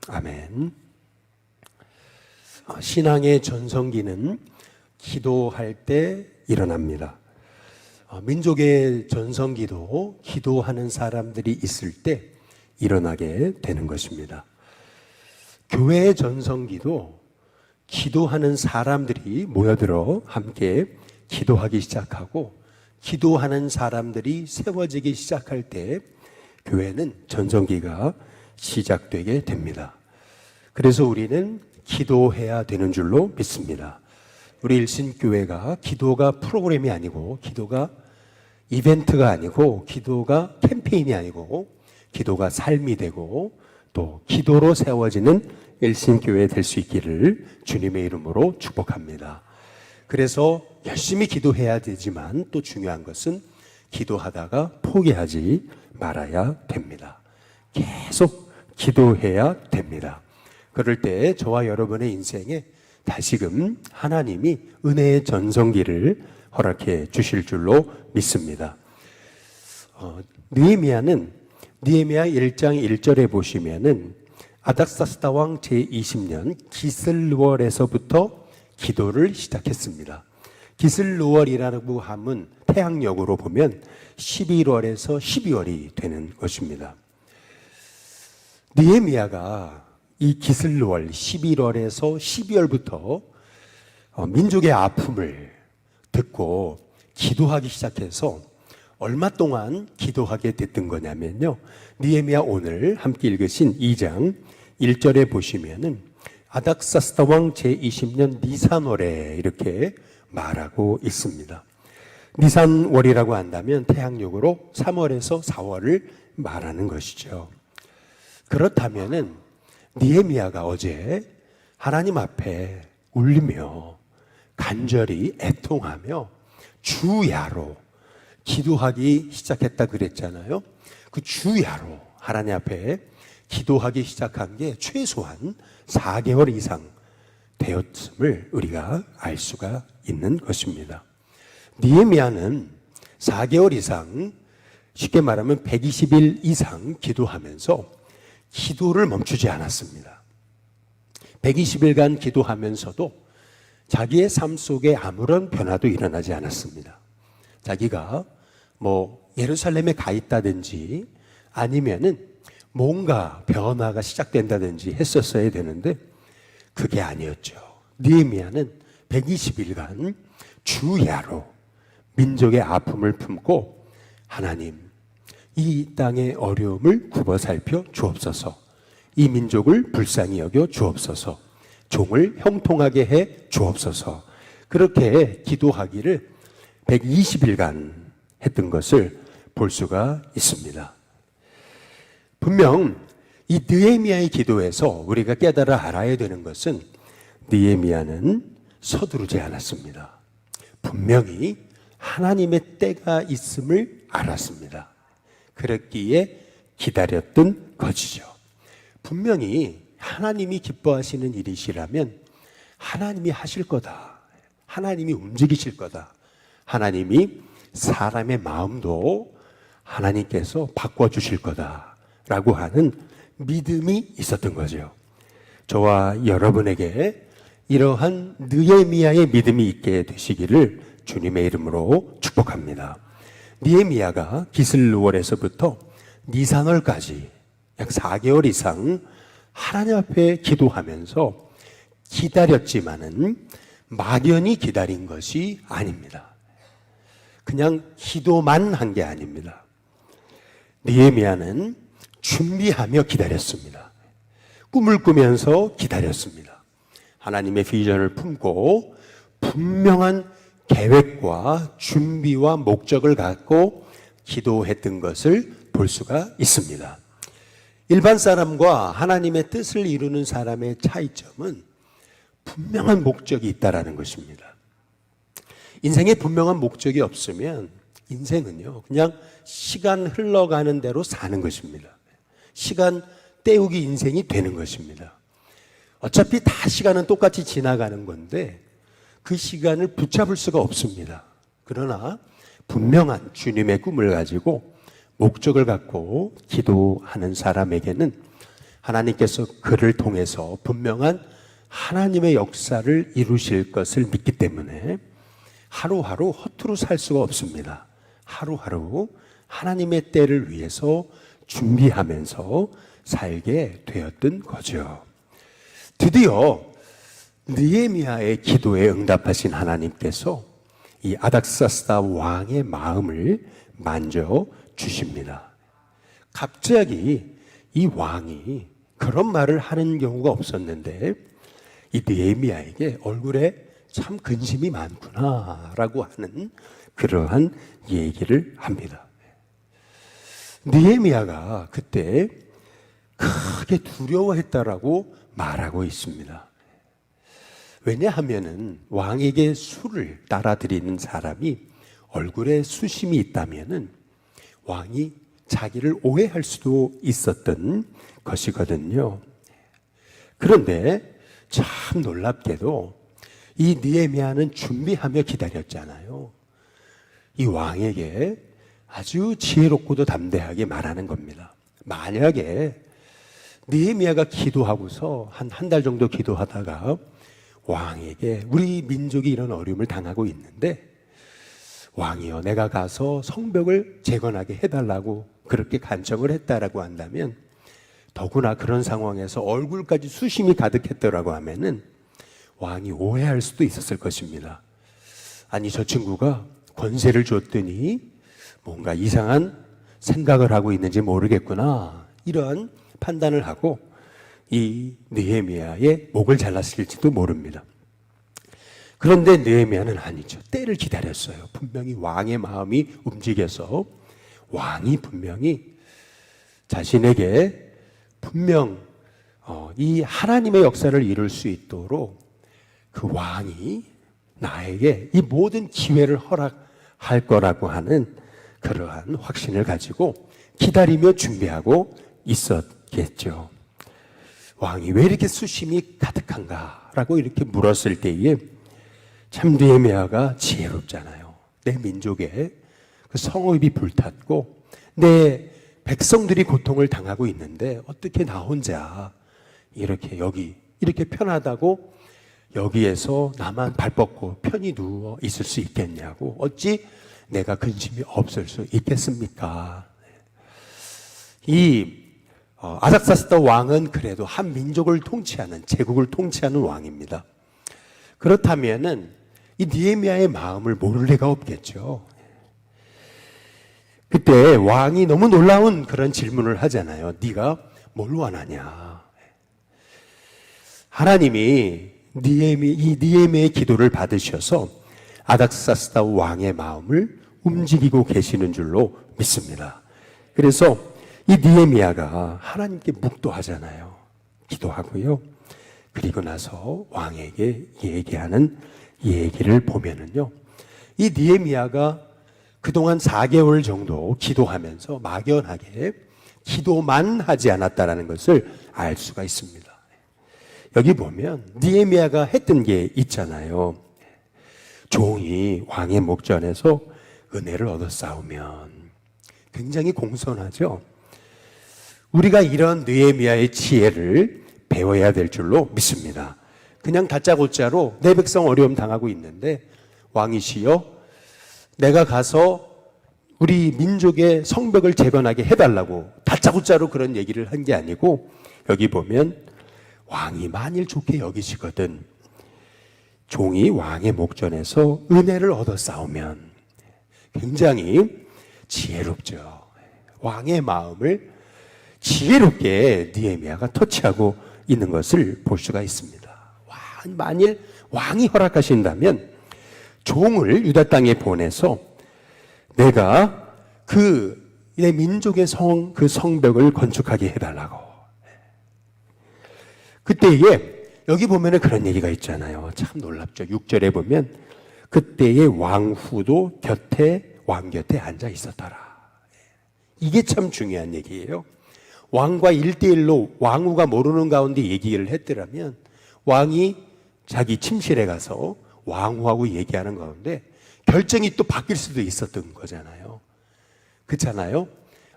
아멘. 신앙의 전성기는 기도할 때 일어납니다. 민족의 전성기도 기도하는 사람들이 있을 때 일어나게 되는 것입니다. 교회의 전성기도 기도하는 사람들이 모여들어 함께 기도하기 시작하고 기도하는 사람들이 세워지기 시작할 때 교회는 전성기가 시작되게 됩니다. 그래서 우리는 기도해야 되는 줄로 믿습니다. 우리 일신교회가 기도가 프로그램이 아니고 기도가 이벤트가 아니고 기도가 캠페인이 아니고 기도가 삶이 되고 또 기도로 세워지는 일신교회 될 수 있기를 주님의 이름으로 축복합니다. 그래서 열심히 기도해야 되지만 또 중요한 것은 기도하다가 포기하지 말아야 됩니다. 계속 기도해야 됩니다. 그럴 때 저와 여러분의 인생에 다시금 하나님이 은혜의 전성기를 허락해 주실 줄로 믿습니다. 느헤미야 1장 1절에 보시면은 아닥사스다 왕 제20년 기슬루월에서부터 기도를 시작했습니다. 기슬루월이라고 하면 태양력으로 보면 11월에서 12월이 되는 것입니다. 느헤미야가 이 기슬루월 11월에서 12월부터 민족의 아픔을 듣고 기도하기 시작해서 얼마 동안 기도하게 됐던 거냐면요. 느헤미야 오늘 함께 읽으신 2장 1절에 보시면은 아닥사스다 왕 제20년 니산월에 이렇게 말하고 있습니다. 니산월이라고 한다면 태양력으로 3월에서 4월을 말하는 것이죠. 그렇다면은 느헤미야가 어제 하나님 앞에 울리며 간절히 애통하며 주야로 기도하기 시작했다 그랬잖아요. 그 주야로 하나님 앞에 기도하기 시작한 게 최소한 4개월 이상 되었음을 우리가 알 수가 있는 것입니다. 느헤미야는 4개월 이상, 쉽게 말하면 120일 이상 기도하면서 기도를 멈추지 않았습니다. 120일간 기도하면서도 자기의 삶 속에 아무런 변화도 일어나지 않았습니다. 자기가 예루살렘에 가 있다든지 아니면은 뭔가 변화가 시작된다든지 했었어야 되는데 그게 아니었죠. 느헤미야는 120일간 주야로 민족의 아픔을 품고 하나님, 이 땅의 어려움을 굽어 살펴 주옵소서, 이 민족을 불쌍히 여겨 주옵소서, 종을 형통하게 해 주옵소서, 그렇게 기도하기를 120일간 했던 것을 볼 수가 있습니다. 분명 이 느헤미야의 기도에서 우리가 깨달아 알아야 되는 것은 느헤미야는 서두르지 않았습니다. 분명히 하나님의 때가 있음을 알았습니다. 그랬기에 기다렸던 것이죠. 분명히 하나님이 기뻐하시는 일이시라면 하나님이 하실 거다. 하나님이 움직이실 거다. 하나님이 사람의 마음도 하나님께서 바꿔주실 거다라고 하는 믿음이 있었던 거죠. 저와 여러분에게 이러한 느헤미야의 믿음이 있게 되시기를 주님의 이름으로 축복합니다. 느헤미야가 기슬루월에서부터 니산월까지 약 4개월 이상 하나님 앞에 기도하면서 기다렸지만은 막연히 기다린 것이 아닙니다. 그냥 기도만 한 게 아닙니다. 느헤미야는 준비하며 기다렸습니다. 꿈을 꾸면서 기다렸습니다. 하나님의 비전을 품고 분명한 계획과 준비와 목적을 갖고 기도했던 것을 볼 수가 있습니다. 일반 사람과 하나님의 뜻을 이루는 사람의 차이점은 분명한 목적이 있다라는 것입니다. 인생에 분명한 목적이 없으면 인생은요, 그냥 시간 흘러가는 대로 사는 것입니다. 시간 때우기 인생이 되는 것입니다. 어차피 다 시간은 똑같이 지나가는 건데 그 시간을 붙잡을 수가 없습니다. 그러나 분명한 주님의 꿈을 가지고 목적을 갖고 기도하는 사람에게는 하나님께서 그를 통해서 분명한 하나님의 역사를 이루실 것을 믿기 때문에 하루하루 허투루 살 수가 없습니다. 하루하루 하나님의 때를 위해서 준비하면서 살게 되었던 거죠. 드디어 느헤미야의 기도에 응답하신 하나님께서 이 아닥사스다 왕의 마음을 만져 주십니다. 갑자기 이 왕이 그런 말을 하는 경우가 없었는데 이 느헤미야에게 얼굴에 참 근심이 많구나라고 하는 그러한 얘기를 합니다. 느헤미야가 그때 크게 두려워했다라고 말하고 있습니다. 왜냐하면은 왕에게 술을 따라드리는 사람이 얼굴에 수심이 있다면은 왕이 자기를 오해할 수도 있었던 것이거든요. 그런데 참 놀랍게도 이 느헤미야는 준비하며 기다렸잖아요. 이 왕에게 아주 지혜롭고도 담대하게 말하는 겁니다. 만약에 느헤미야가 기도하고서 한 달 정도 기도하다가 왕에게 우리 민족이 이런 어려움을 당하고 있는데 왕이여 내가 가서 성벽을 재건하게 해달라고 그렇게 간청을 했다라고 한다면 더구나 그런 상황에서 얼굴까지 수심이 가득했더라고 하면은 왕이 오해할 수도 있었을 것입니다. 아니 저 친구가 권세를 줬더니 뭔가 이상한 생각을 하고 있는지 모르겠구나 이런 판단을 하고 이 느헤미야의 목을 잘랐을지도 모릅니다. 그런데 느헤미야는 아니죠. 때를 기다렸어요. 분명히 왕의 마음이 움직여서 왕이 분명히 자신에게 분명 이 하나님의 역사를 이룰 수 있도록 그 왕이 나에게 이 모든 기회를 허락할 거라고 하는 그러한 확신을 가지고 기다리며 준비하고 있었겠죠. 왕이 왜 이렇게 수심이 가득한가? 라고 이렇게 물었을 때에 참 느헤미야가 지혜롭잖아요. 내 민족에 그 성읍이 불탔고 내 백성들이 고통을 당하고 있는데 어떻게 나 혼자 이렇게 여기 이렇게 편하다고 여기에서 나만 발 뻗고 편히 누워 있을 수 있겠냐고 어찌 내가 근심이 없을 수 있겠습니까? 이 아닥사스다 왕은 그래도 한 민족을 통치하는 제국을 통치하는 왕입니다. 그렇다면은 이 느헤미야의 마음을 모를 리가 없겠죠. 그때 왕이 너무 놀라운 그런 질문을 하잖아요. 네가 뭘 원하냐? 하나님이 이 느헤미야의 기도를 받으셔서 아닥사스다 왕의 마음을 움직이고 계시는 줄로 믿습니다. 그래서 이 느헤미야가 하나님께 묵도하잖아요. 기도하고요. 그리고 나서 왕에게 얘기하는 얘기를 보면은요. 이 느헤미야가 그동안 4개월 정도 기도하면서 막연하게 기도만 하지 않았다라는 것을 알 수가 있습니다. 여기 보면 느헤미야가 했던 게 있잖아요. 종이 왕의 목전에서 은혜를 얻어 싸우면 굉장히 공손하죠. 우리가 이런 느헤미야의 지혜를 배워야 될 줄로 믿습니다. 그냥 다짜고짜로 내 백성 어려움 당하고 있는데 왕이시여 내가 가서 우리 민족의 성벽을 재건하게 해달라고 다짜고짜로 그런 얘기를 한 게 아니고 여기 보면 왕이 만일 좋게 여기시거든 종이 왕의 목전에서 은혜를 얻어 싸우면 굉장히 지혜롭죠. 왕의 마음을 지혜롭게 느헤미야가 터치하고 있는 것을 볼 수가 있습니다. 만일 왕이 허락하신다면 종을 유다 땅에 보내서 내가 내 민족의 그 성벽을 건축하게 해달라고. 그때에 여기 보면은 그런 얘기가 있잖아요. 참 놀랍죠. 6절에 보면 그때의 왕후도 왕 곁에 앉아 있었더라. 이게 참 중요한 얘기예요. 왕과 1대1로 왕후가 모르는 가운데 얘기를 했더라면 왕이 자기 침실에 가서 왕후하고 얘기하는 가운데 결정이 또 바뀔 수도 있었던 거잖아요. 그렇잖아요.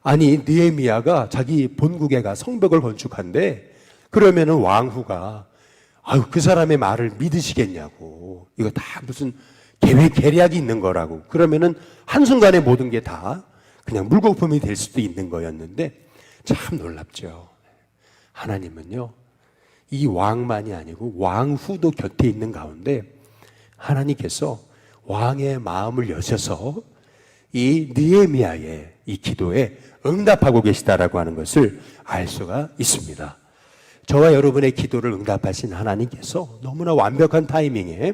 아니 느헤미야가 자기 본국에 가 성벽을 건축한데 그러면은 왕후가 아유 그 사람의 말을 믿으시겠냐고. 이거 다 무슨 계획 계략이 있는 거라고. 그러면은 한순간에 모든 게 다 그냥 물거품이 될 수도 있는 거였는데 참 놀랍죠. 하나님은요 이 왕만이 아니고 왕후도 곁에 있는 가운데 하나님께서 왕의 마음을 여셔서 이 느헤미야의 이 기도에 응답하고 계시다라고 하는 것을 알 수가 있습니다. 저와 여러분의 기도를 응답하신 하나님께서 너무나 완벽한 타이밍에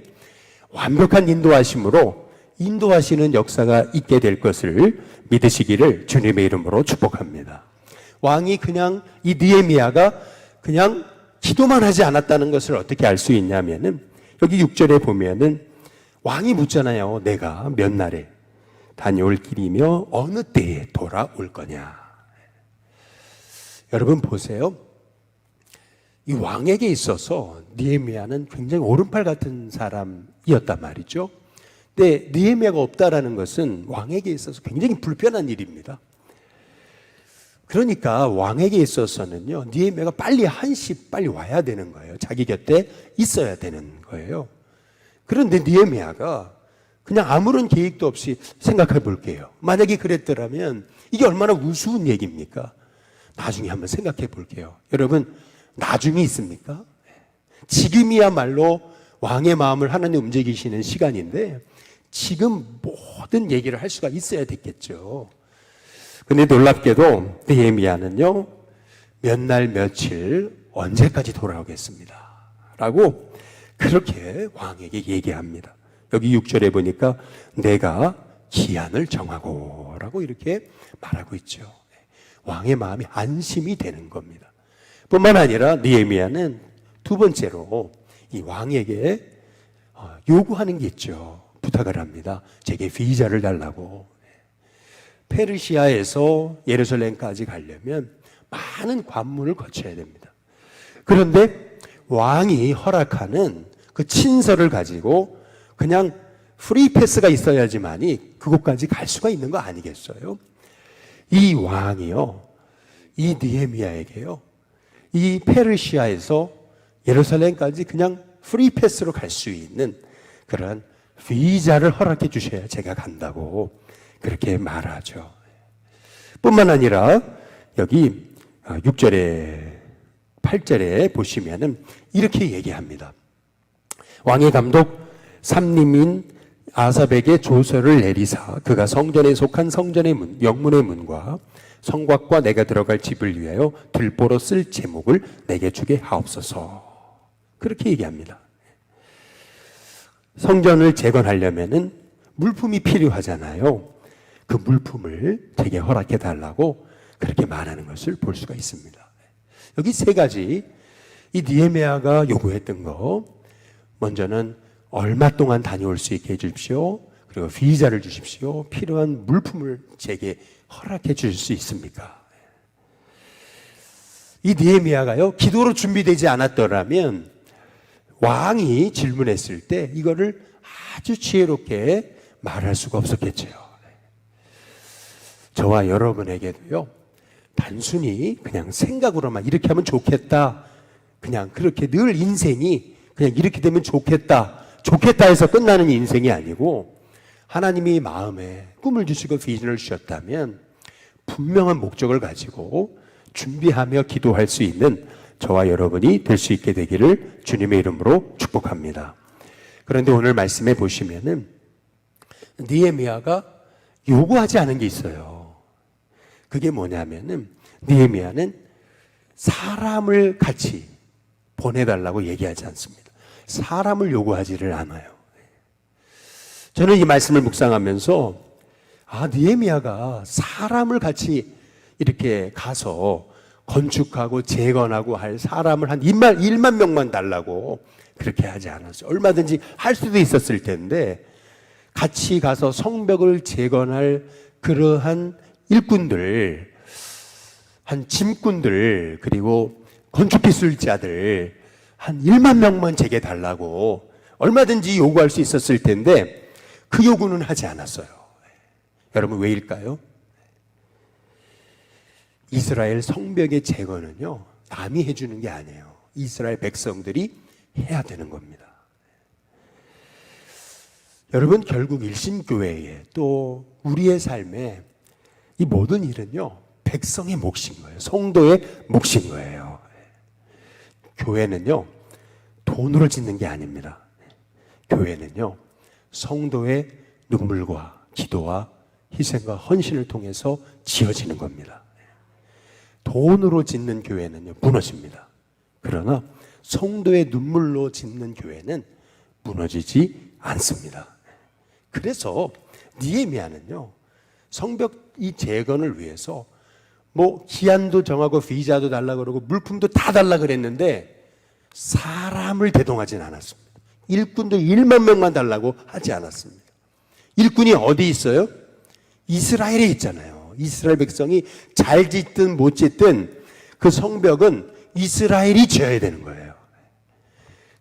완벽한 인도하심으로 인도하시는 역사가 있게 될 것을 믿으시기를 주님의 이름으로 축복합니다. 왕이 그냥 이 느헤미야가 그냥 기도만 하지 않았다는 것을 어떻게 알 수 있냐면은 여기 6절에 보면은 왕이 묻잖아요. 내가 몇 날에 다녀올 길이며 어느 때에 돌아올 거냐. 여러분 보세요. 이 왕에게 있어서 느헤미야는 굉장히 오른팔 같은 사람이었단 말이죠. 근데 느헤미야가 없다라는 것은 왕에게 있어서 굉장히 불편한 일입니다. 그러니까 왕에게 있어서는요, 느헤미야가 빨리 한시 빨리 와야 되는 거예요. 자기 곁에 있어야 되는 거예요. 그런데 느헤미야가 그냥 아무런 계획도 없이 생각해 볼게요. 만약에 그랬더라면 이게 얼마나 우스운 얘기입니까? 나중에 한번 생각해 볼게요. 여러분, 나중에 있습니까? 지금이야말로 왕의 마음을 하나님 움직이시는 시간인데 지금 모든 얘기를 할 수가 있어야 됐겠죠. 근데 놀랍게도 느헤미야는요, 몇 날 며칠 언제까지 돌아오겠습니다 라고 그렇게 왕에게 얘기합니다. 여기 6절에 보니까 내가 기한을 정하고 라고 이렇게 말하고 있죠. 왕의 마음이 안심이 되는 겁니다. 뿐만 아니라 느헤미야는 두 번째로 이 왕에게 요구하는 게 있죠. 부탁을 합니다. 제게 비자를 달라고. 페르시아에서 예루살렘까지 가려면 많은 관문을 거쳐야 됩니다. 그런데 왕이 허락하는 그 친서를 가지고 그냥 프리 패스가 있어야지만이 그곳까지 갈 수가 있는 거 아니겠어요? 이 왕이요, 이 느헤미야에게요, 이 페르시아에서 예루살렘까지 그냥 프리 패스로 갈 수 있는 그런 비자를 허락해 주셔야 제가 간다고 그렇게 말하죠. 뿐만 아니라 여기 6절에 8절에 보시면은 이렇게 얘기합니다. 왕의 감독 삼림인 아삽에게 조서를 내리사 그가 성전에 속한 성전의 문, 영문의 문과 성곽과 내가 들어갈 집을 위하여 들보로 쓸 제목을 내게 주게 하옵소서. 그렇게 얘기합니다. 성전을 재건하려면은 물품이 필요하잖아요. 그 물품을 제게 허락해 달라고 그렇게 말하는 것을 볼 수가 있습니다. 여기 세 가지 이 느헤미야가 요구했던 거, 먼저는 얼마 동안 다녀올 수 있게 해주십시오. 그리고 비자를 주십시오. 필요한 물품을 제게 허락해 주실 수 있습니까? 이 느헤미야가요, 기도로 준비되지 않았더라면 왕이 질문했을 때 이거를 아주 지혜롭게 말할 수가 없었겠죠. 저와 여러분에게도요, 단순히 그냥 생각으로만 이렇게 하면 좋겠다, 그냥 그렇게 늘 인생이 그냥 이렇게 되면 좋겠다 해서 끝나는 인생이 아니고, 하나님이 마음에 꿈을 주시고 비전을 주셨다면 분명한 목적을 가지고 준비하며 기도할 수 있는 저와 여러분이 될 수 있게 되기를 주님의 이름으로 축복합니다. 그런데 오늘 말씀에 보시면은 느헤미야가 요구하지 않은 게 있어요. 그게 뭐냐면은 느헤미야는 사람을 같이 보내달라고 얘기하지 않습니다. 사람을 요구하지를 않아요. 저는 이 말씀을 묵상하면서 느헤미야가 사람을 같이 이렇게 가서 건축하고 재건하고 할 사람을 한 1만 명만 달라고 그렇게 하지 않았어요. 얼마든지 할 수도 있었을 텐데 같이 가서 성벽을 재건할 그러한 일꾼들, 한 짐꾼들, 그리고 건축기술자들 한 1만 명만 제게 달라고 얼마든지 요구할 수 있었을 텐데 그 요구는 하지 않았어요. 여러분 왜일까요? 이스라엘 성벽의 제거는요, 남이 해주는 게 아니에요. 이스라엘 백성들이 해야 되는 겁니다. 여러분, 결국 일신교회에 또 우리의 삶에 이 모든 일은요, 백성의 몫인 거예요. 성도의 몫인 거예요. 교회는요, 돈으로 짓는 게 아닙니다. 교회는요, 성도의 눈물과 기도와 희생과 헌신을 통해서 지어지는 겁니다. 돈으로 짓는 교회는요, 무너집니다. 그러나 성도의 눈물로 짓는 교회는 무너지지 않습니다. 그래서 느헤미야는요, 성벽 이 재건을 위해서 뭐 기한도 정하고 비자도 달라 그러고 물품도 다 달라 그랬는데 사람을 대동하진 않았습니다. 일꾼도 1만 명만 달라고 하지 않았습니다. 일꾼이 어디 있어요? 이스라엘에 있잖아요. 이스라엘 백성이 잘 짓든 못 짓든 그 성벽은 이스라엘이 지어야 되는 거예요.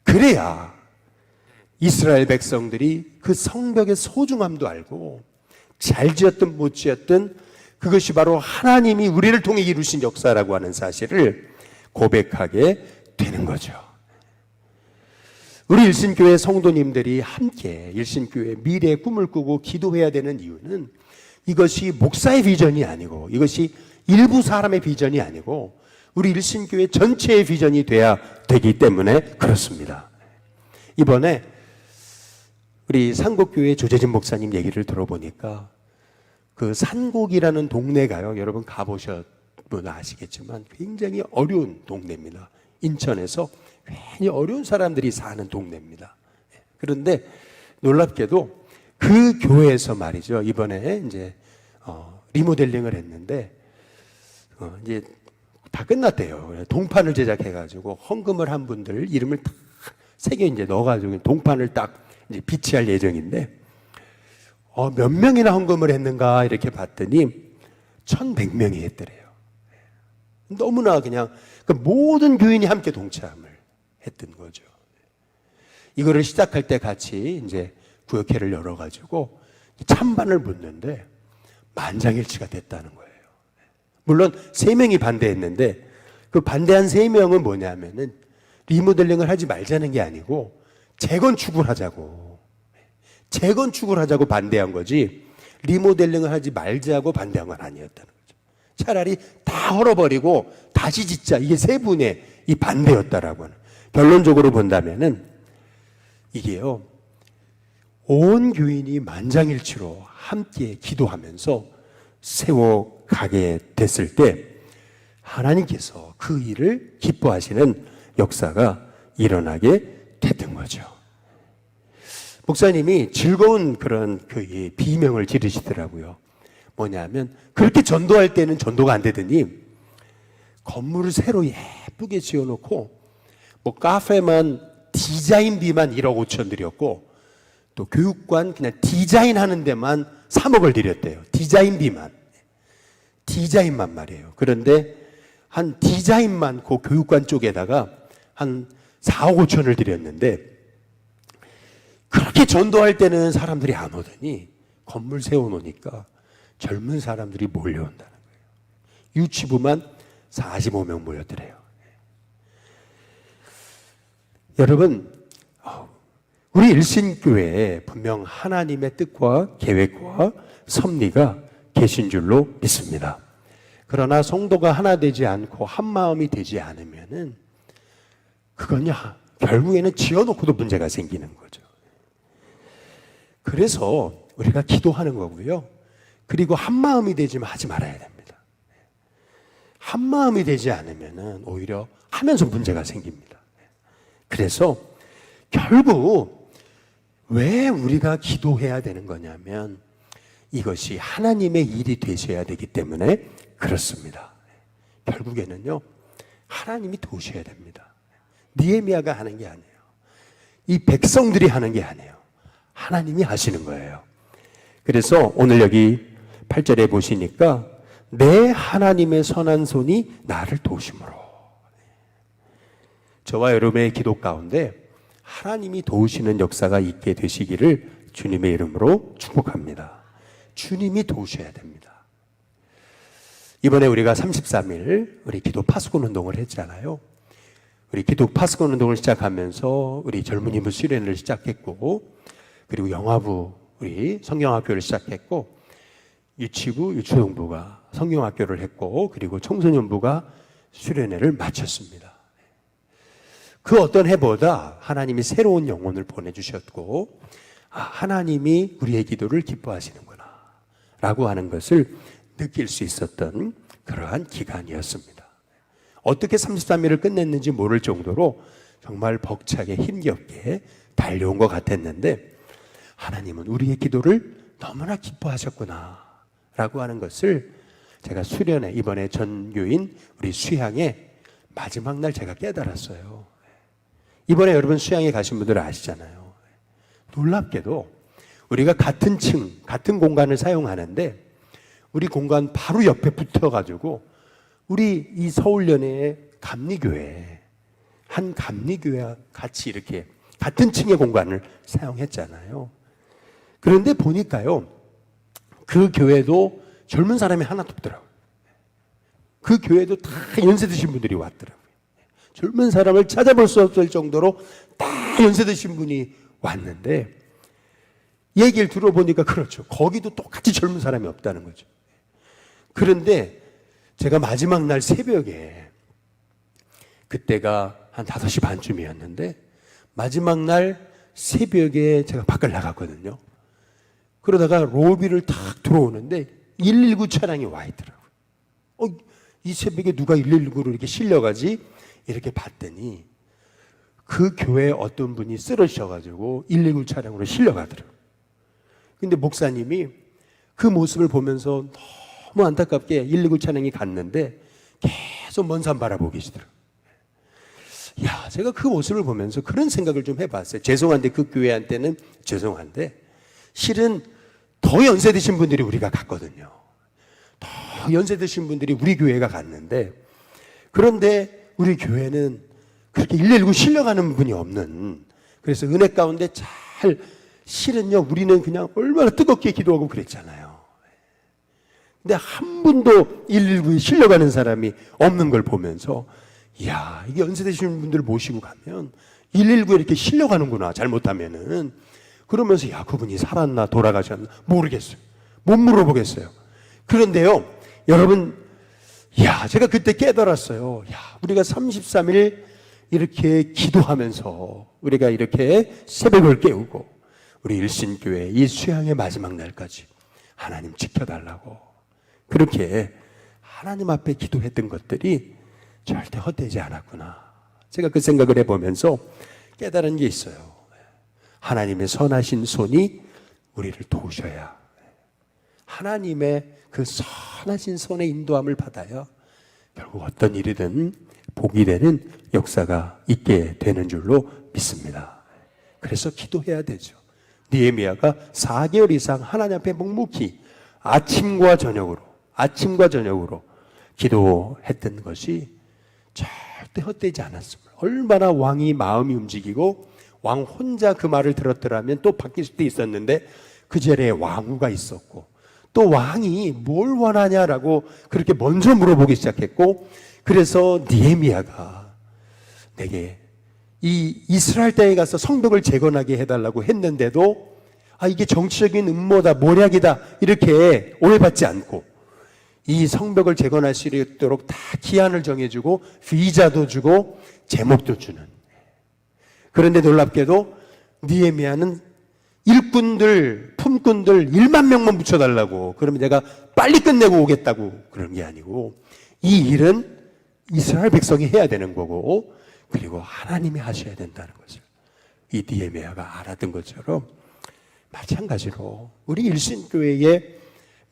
그래야 이스라엘 백성들이 그 성벽의 소중함도 알고 잘 지었든 못 지었든 그것이 바로 하나님이 우리를 통해 이루신 역사라고 하는 사실을 고백하게 되는 거죠. 우리 일신교회 성도님들이 함께 일신교회 미래의 꿈을 꾸고 기도해야 되는 이유는 이것이 목사의 비전이 아니고 이것이 일부 사람의 비전이 아니고 우리 일신교회 전체의 비전이 돼야 되기 때문에 그렇습니다. 이번에 우리 산곡교회 조재진 목사님 얘기를 들어보니까 그 산곡이라는 동네가요, 여러분 가보셨면 아시겠지만 굉장히 어려운 동네입니다. 인천에서 괜히 어려운 사람들이 사는 동네입니다. 그런데 놀랍게도 그 교회에서 말이죠, 이번에 이제 리모델링을 했는데 이제 다 끝났대요. 동판을 제작해가지고 헌금을 한 분들 이름을 다 새겨 이제 넣어가지고 동판을 딱 이제 비치할 예정인데 몇 명이나 헌금을 했는가 이렇게 봤더니 1,100명이 했더래요. 너무나 그냥 그 모든 교인이 함께 동참을 했던 거죠. 이거를 시작할 때 같이 이제 구역회를 열어가지고 찬반을 묻는데 만장일치가 됐다는 거예요. 물론 3명이 반대했는데 그 반대한 3명은 뭐냐면은 리모델링을 하지 말자는 게 아니고 재건축을 하자고 반대한 거지 리모델링을 하지 말자고 반대한 건 아니었다는 거죠. 차라리 다 헐어버리고 다시 짓자, 이게 3분의 이 반대였다라고 하는. 결론적으로 본다면은 이게요, 온 교인이 만장일치로 함께 기도하면서 세워가게 됐을 때 하나님께서 그 일을 기뻐하시는 역사가 일어나게 됐던 거죠. 목사님이 즐거운 그런 그 비명을 지르시더라고요. 뭐냐면 그렇게 전도할 때는 전도가 안 되더니 건물을 새로 예쁘게 지어놓고 뭐 카페만 디자인비만 1억 5천 들였고 또 교육관 그냥 디자인하는 데만 3억을 들였대요. 디자인만 말이에요. 그런데 한 디자인만 그 교육관 쪽에다가 한 4억 5천을 들였는데 그렇게 전도할 때는 사람들이 안 오더니 건물 세워놓으니까 젊은 사람들이 몰려온다는 거예요. 유치부만 45명 모였더래요. 여러분, 우리 일신교회에 분명 하나님의 뜻과 계획과 섭리가 계신 줄로 믿습니다. 그러나 성도가 하나 되지 않고 한 마음이 되지 않으면은 그건요, 결국에는 지어놓고도 문제가 생기는 거죠. 그래서 우리가 기도하는 거고요. 그리고 한 마음이 되지만 하지 말아야 됩니다. 한 마음이 되지 않으면은 오히려 하면서 문제가 생깁니다. 그래서 결국 왜 우리가 기도해야 되는 거냐면 이것이 하나님의 일이 되셔야 되기 때문에 그렇습니다. 결국에는요, 하나님이 도우셔야 됩니다. 느헤미야가 하는 게 아니에요. 이 백성들이 하는 게 아니에요. 하나님이 하시는 거예요. 그래서 오늘 여기 8절에 보시니까 내 하나님의 선한 손이 나를 도우심으로. 저와 여러분의 기도 가운데 하나님이 도우시는 역사가 있게 되시기를 주님의 이름으로 축복합니다. 주님이 도우셔야 됩니다. 이번에 우리가 33일 우리 기도 파수꾼 운동을 했잖아요. 우리 기도 파수꾼 운동을 시작하면서 우리 젊은이부 수련회를 시작했고, 그리고 영화부 우리 성경학교를 시작했고, 유치부 유초동부가 성경학교를 했고, 그리고 청소년부가 수련회를 마쳤습니다. 그 어떤 해보다 하나님이 새로운 영혼을 보내주셨고, 하나님이 우리의 기도를 기뻐하시는구나 라고 하는 것을 느낄 수 있었던 그러한 기간이었습니다. 어떻게 33일을 끝냈는지 모를 정도로 정말 벅차게 힘겹게 달려온 것 같았는데, 하나님은 우리의 기도를 너무나 기뻐하셨구나 라고 하는 것을 제가 수련회, 이번에 전교인 우리 수양의 마지막 날 제가 깨달았어요. 이번에 여러분 수양에 가신 분들은 아시잖아요. 놀랍게도 우리가 같은 층, 같은 공간을 사용하는데, 우리 공간 바로 옆에 붙어가지고 우리 이 서울연회의 감리교회, 한 감리교회와 같이 이렇게 같은 층의 공간을 사용했잖아요. 그런데 보니까요, 그 교회도 젊은 사람이 하나도 없더라고요. 그 교회도 다 연세 드신 분들이 왔더라고요. 젊은 사람을 찾아볼 수 없을 정도로 다 연세 드신 분이 왔는데, 얘기를 들어보니까 그렇죠. 거기도 똑같이 젊은 사람이 없다는 거죠. 그런데 제가 마지막 날 새벽에, 그때가 한 5시 반쯤이었는데, 마지막 날 새벽에 제가 밖을 나갔거든요. 그러다가 로비를 탁 들어오는데 119 차량이 와 있더라고요. 이 새벽에 누가 119로 이렇게 실려가지? 이렇게 봤더니 그 교회에 어떤 분이 쓰러지셔가지고 119 차량으로 실려가더라고요. 근데 목사님이 그 모습을 보면서 너무 안타깝게 119 차량이 갔는데 계속 먼 산 바라보고 계시더라고요. 야, 제가 그 모습을 보면서 그런 생각을 좀 해봤어요. 죄송한데, 그 교회한테는 죄송한데, 실은 더 연세 드신 분들이 우리가 갔거든요. 더 연세 드신 분들이 우리 교회가 갔는데, 그런데 우리 교회는 그렇게 119 실려가는 분이 없는, 그래서 은혜 가운데 잘, 실은요, 우리는 그냥 얼마나 뜨겁게 기도하고 그랬잖아요. 근데 한 분도 119에 실려가는 사람이 없는 걸 보면서, 이야, 이게 연세 드신 분들을 모시고 가면 119에 이렇게 실려가는구나, 잘못하면은. 그러면서, 야, 그분이 살았나 돌아가셨나 모르겠어요. 못 물어보겠어요. 그런데요, 여러분, 야, 제가 그때 깨달았어요. 야, 우리가 33일 이렇게 기도하면서 우리가 이렇게 새벽을 깨우고 우리 일신교회 이 수양의 마지막 날까지 하나님 지켜달라고 그렇게 하나님 앞에 기도했던 것들이 절대 헛되지 않았구나. 제가 그 생각을 해보면서 깨달은 게 있어요. 하나님의 선하신 손이 우리를 도우셔야, 하나님의 그 선하신 손의 인도함을 받아야 결국 어떤 일이든 복이 되는 역사가 있게 되는 줄로 믿습니다. 그래서 기도해야 되죠. 느헤미야가 4개월 이상 하나님 앞에 묵묵히 아침과 저녁으로 기도했던 것이 절대 헛되지 않았습니다. 얼마나 왕이 마음이 움직이고 왕 혼자 그 말을 들었더라면 또 바뀔 수도 있었는데, 그 자리에 왕후가 있었고, 또 왕이 뭘 원하냐라고 그렇게 먼저 물어보기 시작했고, 그래서 느헤미야가 내게 이 이스라엘 땅에 가서 성벽을 재건하게 해달라고 했는데도, 이게 정치적인 음모다, 모략이다, 이렇게 오해받지 않고 이 성벽을 재건할 수 있도록 다 기한을 정해주고 비자도 주고 제목도 주는. 그런데 놀랍게도 느헤미야는 일꾼들, 품꾼들 1만 명만 붙여달라고, 그러면 내가 빨리 끝내고 오겠다고 그런 게 아니고, 이 일은 이스라엘 백성이 해야 되는 거고, 그리고 하나님이 하셔야 된다는 것을 이 느헤미야가 알았던 것처럼, 마찬가지로 우리 일신교회의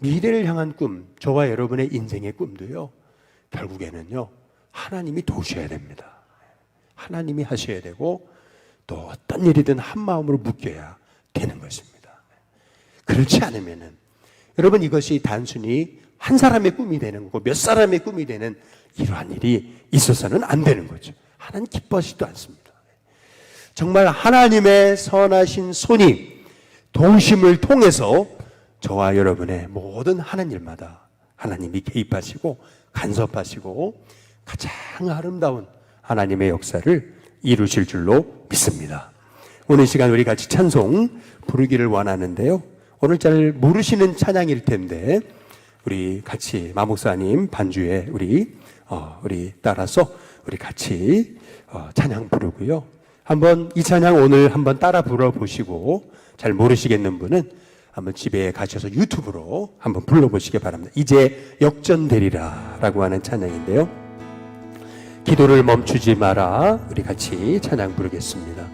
미래를 향한 꿈, 저와 여러분의 인생의 꿈도요, 결국에는요, 하나님이 도우셔야 됩니다. 하나님이 하셔야 되고, 또 어떤 일이든 한 마음으로 묶여야 되는 것입니다. 그렇지 않으면은, 여러분, 이것이 단순히 한 사람의 꿈이 되는 거고 몇 사람의 꿈이 되는 이러한 일이 있어서는 안 되는 거죠. 하나님 기뻐하시지도 않습니다. 정말 하나님의 선하신 손이 도우심을 통해서 저와 여러분의 모든 하는 일마다 하나님이 개입하시고 간섭하시고 가장 아름다운 하나님의 역사를 이루실 줄로 믿습니다. 오늘 시간 우리 같이 찬송 부르기를 원하는데요. 오늘 잘 모르시는 찬양일 텐데 우리 같이 마목사님 반주에 우리 따라서 우리 같이 찬양 부르고요. 한번 이 찬양 오늘 한번 따라 불러보시고 잘 모르시겠는 분은 한번 집에 가셔서 유튜브로 한번 불러보시기 바랍니다. 이제 역전되리라 라고 하는 찬양인데요. 기도를 멈추지 마라. 우리 같이 찬양 부르겠습니다.